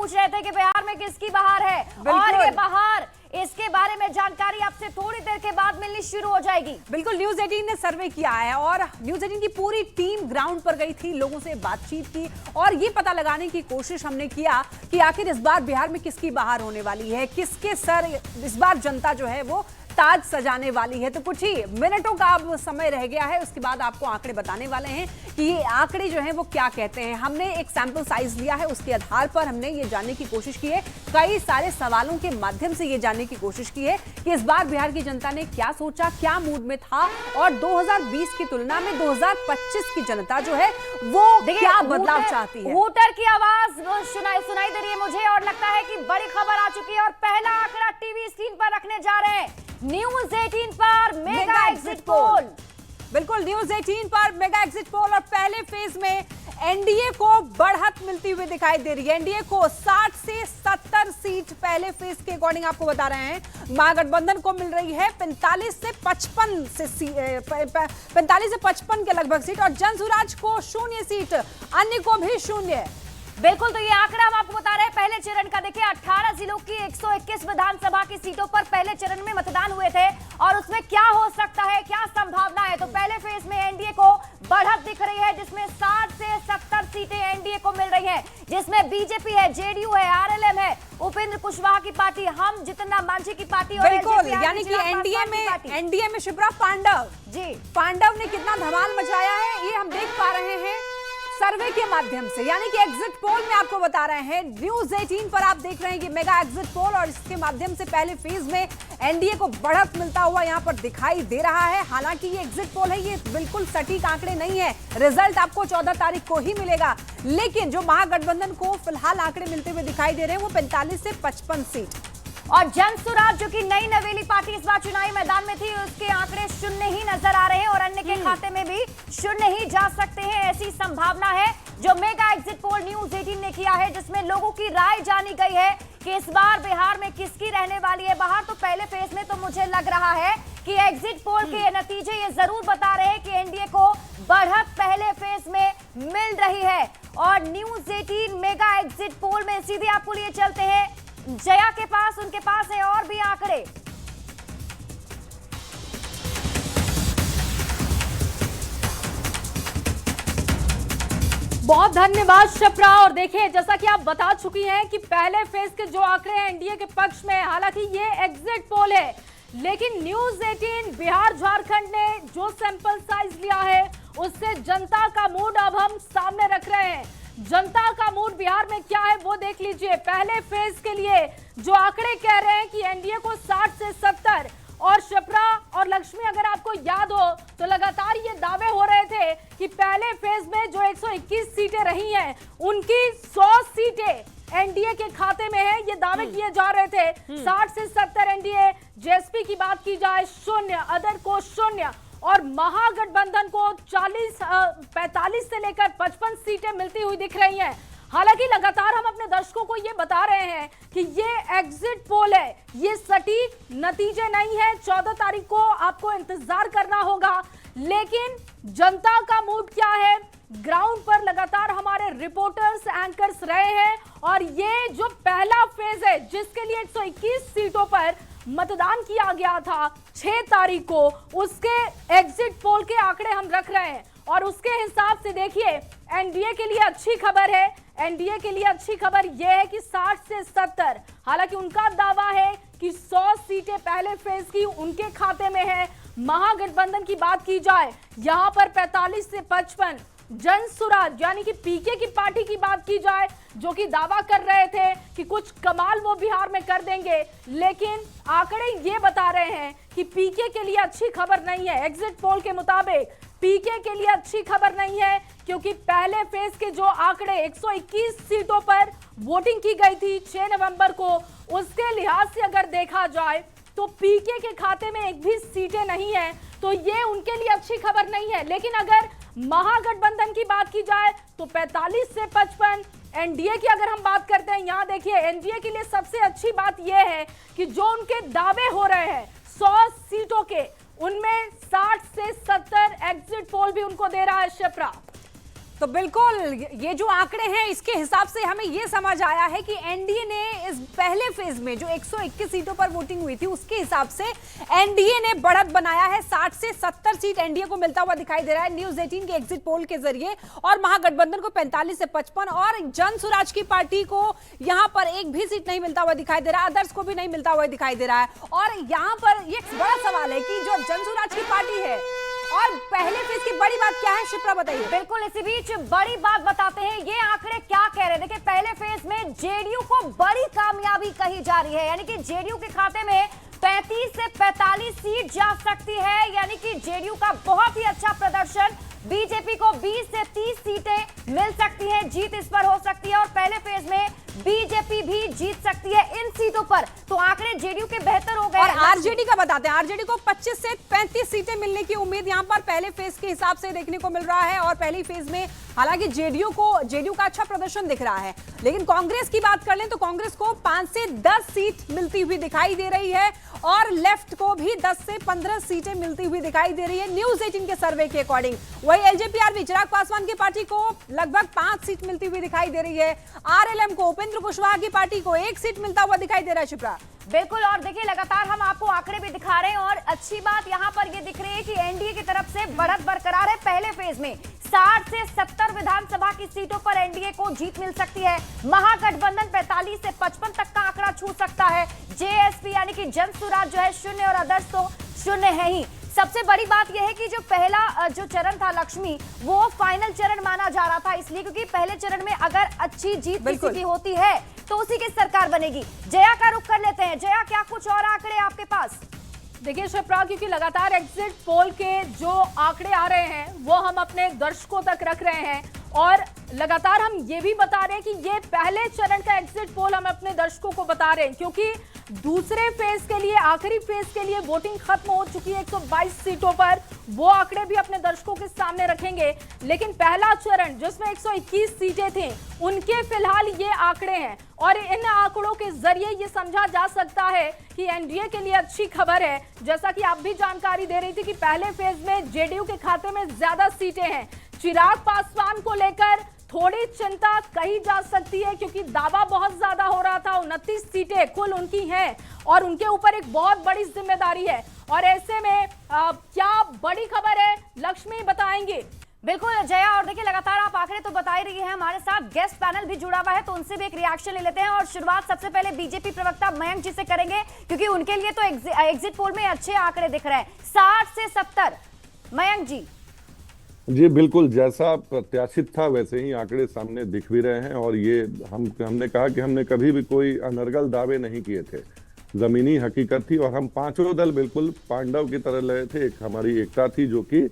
पूछ रहे थे कि बिहार में किसकी बहार है और ये बहार, इसके बारे में जानकारी आपसे थोड़ी देर के बाद मिलनी शुरू हो जाएगी। बिल्कुल, न्यूज 18 ने सर्वे किया है और न्यूज 18 की पूरी टीम ग्राउंड पर गई थी, लोगों से बातचीत की और ये पता लगाने की कोशिश हमने किया कि आखिर इस बार बिहार में किसकी बहार होने वाली है, किसके सर इस बार जनता जो है वो ताज सजाने वाली है। तो कुछ ही मिनटों का अब समय रह गया है, उसके बाद आपको आंकड़े बताने वाले हैं कि ये आंकड़े जो हैं वो क्या कहते हैं। हमने एक सैंपल साइज लिया है, उसके आधार पर हमने ये जानने की कोशिश की है, कई सारे सवालों के माध्यम से ये जानने की कोशिश की है कि इस बार बिहार की जनता ने क्या सोचा, क्या मूड में था और 2020 की तुलना में 2025 की जनता जो है वो क्या बदलाव चाहती है। वोटर की आवाज सुनाई दे रही है मुझे और लगता है कि बड़ी खबर आ चुकी है और पहला आंकड़ा टीवी स्क्रीन पर रखने जा रहे हैं। न्यूज 18 पर मेगा एग्जिट पोल। बिल्कुल, न्यूज 18 पर मेगा एग्जिट पोल और पहले फेज में एनडीए को बढ़त मिलती हुई दिखाई दे रही है। एनडीए को 60 से 70 सीट पहले फेज के अकॉर्डिंग आपको बता रहे हैं, महागठबंधन को मिल रही है 45 से 55 के लगभग सीट और जनसुराज को 0 सीट, अन्य को भी 0। बिल्कुल, तो ये आंकड़ा हम आपको बता रहे हैं पहले चरण का। देखिए 18 जिलों की 121 विधानसभा की सीटों पर पहले चरण में मतदान हुए थे और उसमें क्या हो सकता है, क्या संभावना है। तो पहले फेज में एनडीए को बढ़त दिख रही है जिसमें 60 से 70 सीटें एनडीए को मिल रही हैं, जिसमें बीजेपी है, जेडीयू है, आरएलएम है, उपेंद्र कुशवाहा की पार्टी, हम जितना मांझी की पार्टी और बिल्कुल, यानी कि एनडीए में शिप्रा पांडव ने कितना धमाल मचाया है ये हम देख पा रहे हैं सर्वे के माध्यम से। यानी कि एग्जिट पोल में आपको बता रहे हैं, न्यूज 18 पर आप देख रहे हैं कि मेगा एग्जिट पोल और इसके माध्यम से पहले फेज में एनडीए को बढ़त मिलता हुआ यहां पर दिखाई दे रहा है। हालांकि ये एग्जिट पोल है, ये बिल्कुल सटीक आंकड़े नहीं है, रिजल्ट आपको 14 तारीख को ही मिलेगा। लेकिन जो महागठबंधन को फिलहाल आंकड़े मिलते हुए दिखाई दे रहे हैं वो 45 से 55 सीट। और जनसुराज जो कि नई नवेली पार्टी इस बार चुनावी मैदान में थी, उसके आंकड़े 0 ही नजर आ रहे हैं और अन्य के खाते में भी 0 ही जा सकते हैं, ऐसी संभावना है जो मेगा एग्जिट पोल न्यूज 18 ने किया है, जिसमें लोगों की राय जानी गई है कि इस बार बिहार में किसकी रहने वाली है बहार। तो पहले फेज में तो मुझे लग रहा है कि एग्जिट पोल के नतीजे ये जरूर बता रहे हैं कि एनडीए को बढ़त पहले फेज में मिल रही है। और न्यूज 18 मेगा एग्जिट पोल में सीधे आपको लिए चलते हैं जया के पास, उनके पास है और भी आंकड़े। बहुत धन्यवाद शिप्रा। और देखिए जैसा कि आप बता चुकी हैं कि पहले फेज के जो आंकड़े हैं एनडीए के पक्ष में, हालांकि ये एग्जिट पोल है, लेकिन न्यूज 18 बिहार झारखंड ने जो सैंपल साइज लिया है उससे जनता का मूड अब हम सामने रख रहे हैं। जनता का मूड बिहार में क्या है वो देख लीजिए। पहले फेज के लिए जो आंकड़े कह रहे हैं कि एनडीए को 60 से 70 और शिप्रा और लक्ष्मी अगर आपको याद हो तो लगातार ये दावे हो रहे थे कि पहले फेज में जो 121 सीटें रही हैं उनकी 100 सीटें एनडीए के खाते में है, ये दावे किए जा रहे थे। 60 से 70 एनडीए, जेएसपी की बात की जाए 0, अदर को 0 और महागठबंधन को 45 से लेकर 55 सीटें मिलती हुई दिख रही हैं। हालांकि लगातार हम अपने दर्शकों को ये बता रहे हैं कि ये एग्जिट पोल है, ये सटीक नतीजे नहीं है, 14 तारीख को आपको इंतजार करना होगा। लेकिन जनता का मूड क्या है, ग्राउंड पर लगातार हमारे रिपोर्टर्स, एंकर्स रहे हैं और ये जो पहला फेज है जिसके लिए 121 सीटों पर मतदान किया गया था 6 तारीख को, उसके एग्जिट पोल के आंकड़े हम रख रहे हैं और उसके हिसाब से देखिए एनडीए के लिए अच्छी खबर है। एनडीए के लिए अच्छी खबर यह है कि 60 से 70, हालांकि उनका दावा है कि 100 सीटें पहले फेज की उनके खाते में है। महागठबंधन की बात की जाए यहां पर 45 से 55, जनसुराज यानी कि पीके की पार्टी की बात की जाए जो कि दावा कर रहे थे कि कुछ कमाल वो बिहार में कर देंगे, लेकिन आंकड़े ये बता रहे हैं कि पीके के लिए अच्छी खबर नहीं है। एग्जिट पोल के मुताबिक पीके के लिए अच्छी खबर नहीं है क्योंकि पहले फेज के जो आंकड़े 121 सीटों पर वोटिंग की गई थी 6 नवंबर को, उसके लिहाज से अगर देखा जाए तो पीके के खाते में एक भी सीटें नहीं है, तो ये उनके लिए अच्छी खबर नहीं है। लेकिन अगर महागठबंधन की बात की जाए तो 45 से 55, एनडीए की अगर हम बात करते हैं, यहां देखिए एनडीए के लिए सबसे अच्छी बात यह है कि जो उनके दावे हो रहे हैं 100 सीटों के, उनमें 60 से 70 एग्जिट पोल भी उनको दे रहा है शिप्रा। तो बिल्कुल ये जो आंकड़े हैं इसके हिसाब से हमें ये समझ आया है कि एनडीए ने इस पहले फेज में जो 121 सीटों पर वोटिंग हुई थी उसके हिसाब से एनडीए ने बढ़त बनाया है। 60 से 70 सीट एनडीए को मिलता हुआ दिखाई दे रहा है न्यूज 18 के एग्जिट पोल के जरिए, और महागठबंधन को 45 से 55 और जन स्वराज की पार्टी को यहां पर एक भी सीट नहीं मिलता हुआ दिखाई दे रहा है, अदर्स को भी नहीं मिलता हुआ दिखाई दे रहा है। और यहां पर ये बड़ा सवाल है कि जो जन स्वराज की पार्टी है और पहले फेज की बड़ी बात क्या है, शिप्रा बताइए। बिल्कुल, इसी बीच बड़ी बात बताते हैं, ये आंकड़े क्या कह रहे हैं। देखिए, पहले फेज में जेडीयू को बड़ी कामयाबी कही जा रही है, यानी कि जेडीयू के खाते में 35 से 45 सीट जा सकती है, यानी कि जेडीयू का बहुत ही अच्छा प्रदर्शन। बीजेपी को 20 से 30 सीटें मिल सकती हैं, जीत इस पर हो सकती है, और पहले फेज में बीजेपी भी जीत सकती है इन सीटों पर। तो आंकड़े जेडीयू के बेहतर हो गए। और आरजेडी का बताते हैं, आरजेडी को 25 से 35 सीटें मिलने की उम्मीद यहां पर पहले फेज के हिसाब से देखने को मिल रहा है। और पहली फेज में हालांकि जेडीयू का अच्छा प्रदर्शन दिख रहा है, लेकिन कांग्रेस की बात कर लें तो कांग्रेस को 5 से 10 सीट मिलती हुई दिखाई दे रही है, और लेफ्ट को भी 10 से 15 सीटें मिलती हुई दिखाई दे रही है न्यूज 18 के सर्वे के अकॉर्डिंग। वही एलजेपी चिराग पासवान की पार्टी को लगभग 5 सीट मिलती हुई दिखाई दे रही है। आरएलएम को उपेंद्र कुशवाहा की पार्टी को 1 सीट मिलता हुआ दिखाई दे रहा है। शिप्रा, बिल्कुल, और देखिए लगातार हम आपको आंकड़े भी दिखा रहे हैं, और अच्छी बात यहां पर ये दिख रही है कि एनडीए की तरफ से बढ़त बरकरार है। पहले फेज में 60 से 70 विधानसभा की सीटों पर एनडीए को जीत मिल सकती है। महागठबंधन 45 से 55 तक का आंकड़ा छू सकता है। जेएसपी यानी कि जन स्वराज जो है 0 और अदर्स तो 0 है ही। सबसे बड़ी बात यह है कि जो पहला जो चरण था लक्ष्मी, वो फाइनल चरण माना जा रहा था, इसलिए क्योंकि पहले चरण में अगर अच्छी जीत किसी की होती है तो उसी की सरकार बनेगी। जया का रुख कर लेते हैं। जया, क्या कुछ और आंकड़े आपके पास? देखिए शिप्रा, क्योंकि लगातार एग्जिट पोल के जो आंकड़े आ रहे हैं वो हम अपने दर्शकों तक रख रहे हैं, और लगातार हम ये भी बता रहे हैं कि ये पहले चरण का एग्जिट पोल हम अपने दर्शकों को बता रहे हैं, क्योंकि दूसरे फेज के लिए, आखिरी फेज के लिए वोटिंग खत्म हो चुकी है 122 सीटों पर। वो आंकड़े भी अपने दर्शकों के सामने रखेंगे, लेकिन पहला चरण जिसमें 121 सीटें थी उनके फिलहाल ये आंकड़े हैं, और इन आंकड़ों के जरिए ये समझा जा सकता है कि एनडीए के लिए अच्छी खबर है। जैसा कि आप भी जानकारी दे रही थी कि पहले फेज में जेडीयू के खाते में ज्यादा सीटें हैं। चिराग पासवान को लेकर थोड़ी चिंता कही जा सकती है, क्योंकि दावा बहुत ज्यादा हो रहा था। 29 सीटें कुल उनकी हैं और उनके ऊपर एक बहुत बड़ी जिम्मेदारी है, और ऐसे में क्या बड़ी खबर है, लक्ष्मी बताएंगे। बिल्कुल जया, और देखिए लगातार आप आंकड़े तो बता ही रही है, हमारे साथ गेस्ट पैनल भी जुड़ा हुआ है, तो उनसे भी एक रिएक्शन ले लेते हैं। और शुरुआत सबसे पहले बीजेपी प्रवक्ता मयंक जी से करेंगे, क्योंकि उनके लिए तो एग्जिट पोल में अच्छे आंकड़े दिख रहे हैं, 60 से 70। मयंक जी बिल्कुल, जैसा प्रत्याशित था वैसे ही आंकड़े सामने दिख भी रहे हैं। और ये हमने कहा कि हमने कभी भी कोई अनर्गल दावे नहीं किए थे, जमीनी हकीकत थी, और हम पांचों दल बिल्कुल पांडव की तरह लगे थे। एक हमारी एकता थी जो कि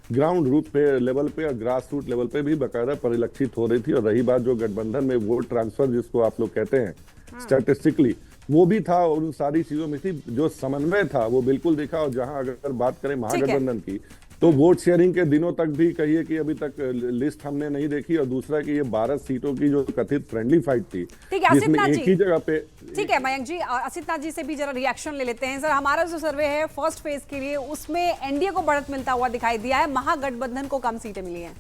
ग्राउंड रूट पे लेवल पे और ग्रास रूट लेवल पे भी बाकायदा परिलक्षित हो रही थी। और रही बात जो गठबंधन में वोट ट्रांसफर जिसको आप लोग कहते हैं स्टैटिस्टिकली, वो भी था, और उन सारी चीजों में थी जो समन्वय था वो बिल्कुल दिखा। और जहां अगर बात करें महागठबंधन की, तो वोट शेयरिंग के दिनों तक भी कहिए कि अभी तक लिस्ट हमने नहीं देखी। और दूसरा कि ये 12 सीटों की जो कथित फ्रेंडली फाइट थी, जिसमें एक ही जगह पे। ठीक है मयंक जी, असितनाथ जी से भी जरा रिएक्शन ले लेते हैं। सर, हमारा जो सर्वे है फर्स्ट फेज के लिए, उसमें एनडीए को बढ़त मिलता हुआ दिखाई दिया है, महागठबंधन को कम सीटें मिली हैं।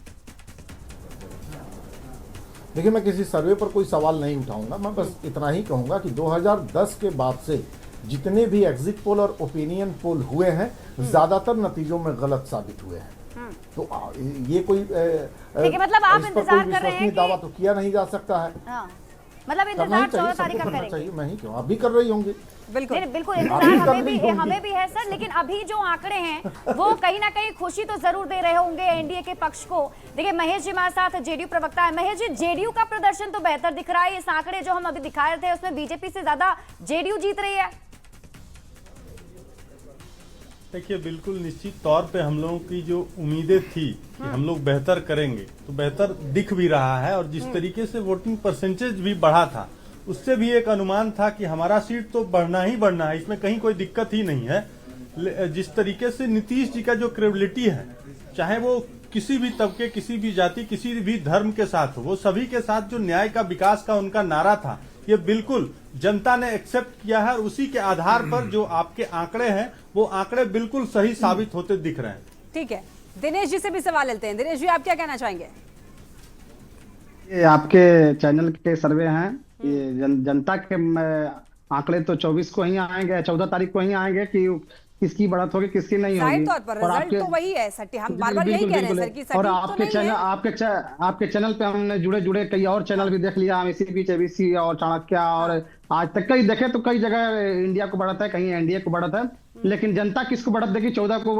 देखिए, मैं किसी सर्वे पर कोई सवाल नहीं उठाऊंगा, मैं बस इतना ही कहूंगा कि 2010 के बाद से जितने भी एग्जिट पोल और ओपिनियन पोल हुए हैं, ज्यादातर नतीजों में गलत साबित हुए हैं। तो ये कोई मतलब आप इंतजार कर रहे हैं कि दावा तो किया नहीं जा सकता है। मतलब इंतजार 14 तारीख का करेंगे। मैं ही क्यों, आप भी कर रही होंगे। बिल्कुल इंतजार हमें भी है सर, लेकिन अभी जो आंकड़े हैं वो कहीं ना कहीं खुशी तो जरूर दे रहे होंगे एनडीए के पक्ष को। देखिए महेश जी हमारे साथ जेडीयू प्रवक्ता है। महेश जी, जेडीयू का प्रदर्शन तो बेहतर दिख रहा है, इस आंकड़े जो हम अभी दिखा रहे थे उसमें बीजेपी से ज्यादा जेडीयू जीत रही है। देखिए, बिल्कुल निश्चित तौर पे हम लोगों की जो उम्मीदें थी कि हम लोग बेहतर करेंगे, तो बेहतर दिख भी रहा है। और जिस तरीके से वोटिंग परसेंटेज भी बढ़ा था, उससे भी एक अनुमान था कि हमारा सीट तो बढ़ना ही बढ़ना है, इसमें कहीं कोई दिक्कत ही नहीं है। जिस तरीके से नीतीश जी का जो क्रेडिबिलिटी है, चाहे वो किसी भी तबके, किसी भी जाति, किसी भी धर्म के साथ हो, वो सभी के साथ जो न्याय का, विकास का उनका नारा था, ये बिल्कुल जनता ने एक्सेप्ट किया है। और उसी के आधार पर जो आपके आंकड़े हैं, वो आंकड़े बिल्कुल सही साबित होते दिख रहे हैं। ठीक है, दिनेश जी से भी सवाल लेते हैं। दिनेश जी, आप क्या कहना चाहेंगे? ये आपके चैनल के सर्वे हैं, ये जनता के आंकड़े तो 24 को ही आएंगे, 14 तारीख को ही आएंगे कि किसकी बढ़त होगी किसकी नहीं होगी। जाहिर तौर पर रिजल्ट तो वही है सर, हम बार बार यही कह रहे हैं सर कि और सटीक तो नहीं है। आपके चैनल पे हमने जुड़े कई और चैनल भी देख लिया, हम इसी बीच एबीसी और चाणक्य और आज तक कई देखे तो कई जगह इंडिया को बढ़त है, कहीं एनडीए को बढ़त है, लेकिन जनता किसको बढ़त देगी 14 को